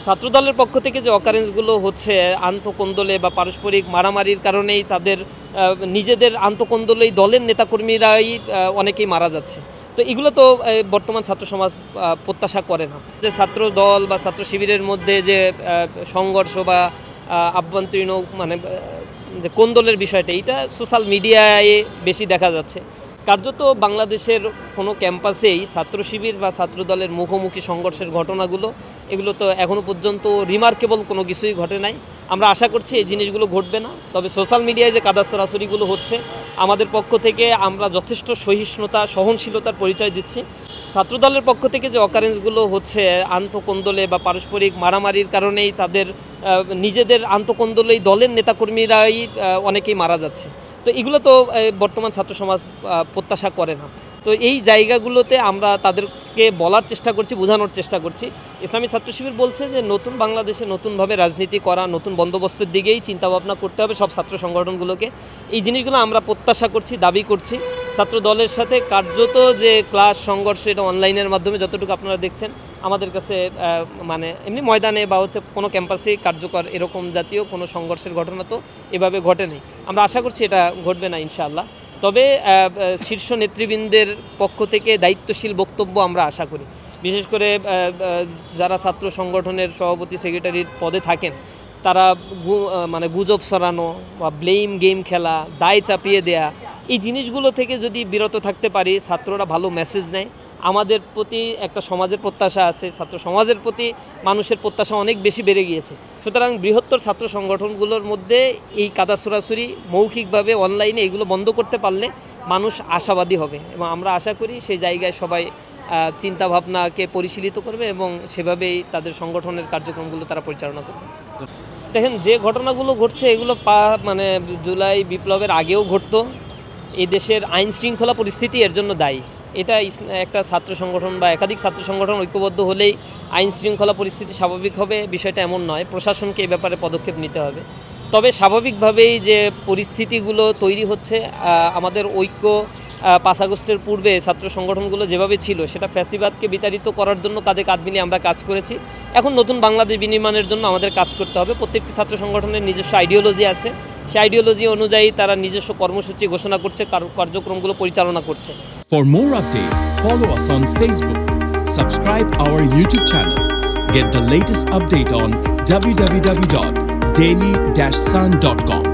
ছাত্রদলের পক্ষ থেকে যে অকারেন্সগুলো হচ্ছে আন্তঃকোন্দলে বা পারস্পরিক মারামারির কারণেই তাদের নিজেদের আন্তঃকোন্দলেই দলের নেতাকর্মীরাই অনেকেই মারা যাচ্ছে। তো এগুলো তো বর্তমান ছাত্র সমাজ প্রত্যাশা করে না। যে ছাত্র দল বা ছাত্র শিবিরের মধ্যে যে সংঘর্ষ বা আভ্যন্তরীণ মানে যে কোন্দলের বিষয়টা, এটা সোশ্যাল মিডিয়ায় বেশি দেখা যাচ্ছে। কার্যত বাংলাদেশের কোনো ক্যাম্পাসেই ছাত্র শিবির বা ছাত্র দলের মুখোমুখি সংঘর্ষের ঘটনাগুলো এগুলো তো এখনও পর্যন্ত রিমার্কেবল কোনো কিছুই ঘটে নাই। আমরা আশা করছি এই জিনিসগুলো ঘটবে না। তবে সোশ্যাল মিডিয়ায় যে কাদা ছড়াছড়িগুলো হচ্ছে, আমাদের পক্ষ থেকে আমরা যথেষ্ট সহিষ্ণুতা সহনশীলতার পরিচয় দিচ্ছি। ছাত্রদলের পক্ষ থেকে যে অকারেন্সগুলো হচ্ছে আন্তঃকোন্দলে বা পারস্পরিক মারামারির কারণেই তাদের নিজেদের আন্তঃকোন্দলেই দলের নেতাকর্মীরাই অনেকেই মারা যাচ্ছে। তো এগুলো তো বর্তমান ছাত্র সমাজ প্রত্যাশা করে না। তো এই জায়গাগুলোতে আমরা তাদেরকে বলার চেষ্টা করছি, বোঝানোর চেষ্টা করছি। ইসলামী ছাত্র শিবির বলছে যে নতুন বাংলাদেশে নতুনভাবে রাজনীতি করা, নতুন বন্দোবস্তের দিকেই চিন্তাভাবনা করতে হবে সব ছাত্র সংগঠনগুলোকে। এই জিনিসগুলো আমরা প্রত্যাশা করছি, দাবি করছি। ছাত্র দলের সাথে কার্যত যে ক্লাস সংঘর্ষ, এটা অনলাইনের মাধ্যমে যতটুকু আপনারা দেখছেন, আমাদের কাছে মানে এমনি ময়দানে বা হচ্ছে কোনো ক্যাম্পাসে কার্যকর এরকম জাতীয় কোনো সংঘর্ষের ঘটনা তো এভাবে ঘটে নেই। আমরা আশা করছি এটা ঘটবে না ইনশাআল্লাহ। তবে শীর্ষ নেতৃবৃন্দের পক্ষ থেকে দায়িত্বশীল বক্তব্য আমরা আশা করি। বিশেষ করে যারা ছাত্র সংগঠনের সভাপতি সেক্রেটারির পদে থাকেন, তারা মানে গুজব ছড়ানো বা ব্লেম গেম খেলা, দায় চাপিয়ে দেয়া, এই জিনিসগুলো থেকে যদি বিরত থাকতে পারি, ছাত্ররা ভালো মেসেজ নেয়। আমাদের প্রতি একটা সমাজের প্রত্যাশা আছে, ছাত্র সমাজের প্রতি মানুষের প্রত্যাশা অনেক বেশি বেড়ে গিয়েছে। সুতরাং বৃহত্তর ছাত্র সংগঠনগুলোর মধ্যে এই কাদা ছড়াছড়ি মৌখিকভাবে অনলাইনে এগুলো বন্ধ করতে পারলে মানুষ আশাবাদী হবে এবং আমরা আশা করি সেই জায়গায় সবাই চিন্তাভাবনাকে পরিশীলিত করবে এবং সেভাবেই তাদের সংগঠনের কার্যক্রমগুলো তারা পরিচালনা করবে। দেখেন, যে ঘটনাগুলো ঘটছে এগুলো মানে জুলাই বিপ্লবের আগেও ঘটতো। এই দেশের আইন শৃঙ্খলা পরিস্থিতি এর জন্য দায়ী। এটা একটা ছাত্র সংগঠন বা একাধিক ছাত্র সংগঠন ঐক্যবদ্ধ হলেই আইন শৃঙ্খলা পরিস্থিতি স্বাভাবিক হবে, বিষয়টা এমন নয়। প্রশাসনকে এ ব্যাপারে পদক্ষেপ নিতে হবে। তবে স্বাভাবিকভাবেই যে পরিস্থিতিগুলো তৈরি হচ্ছে, আমাদের ঐক্য 5 আগস্টের পূর্বে ছাত্র সংগঠনগুলো যেভাবে ছিল সেটা ফ্যাসিবাদকে বিতাড়িত করার জন্য কাঁধে কাঁধ মিলিয়ে আমরা কাজ করেছি। এখন নতুন বাংলাদেশ বিনির্মাণের জন্য আমাদের কাজ করতে হবে। প্রত্যেকটি ছাত্র সংগঠনের নিজস্ব আইডিওলজি আছে, সেই আইডিওলজি অনুযায়ী তারা নিজস্ব কর্মসূচি ঘোষণা করছে, কার্যক্রমগুলো পরিচালনা করছে। For more updates, follow us on Facebook, subscribe our YouTube channel, get the latest update on www.daily-sun.com.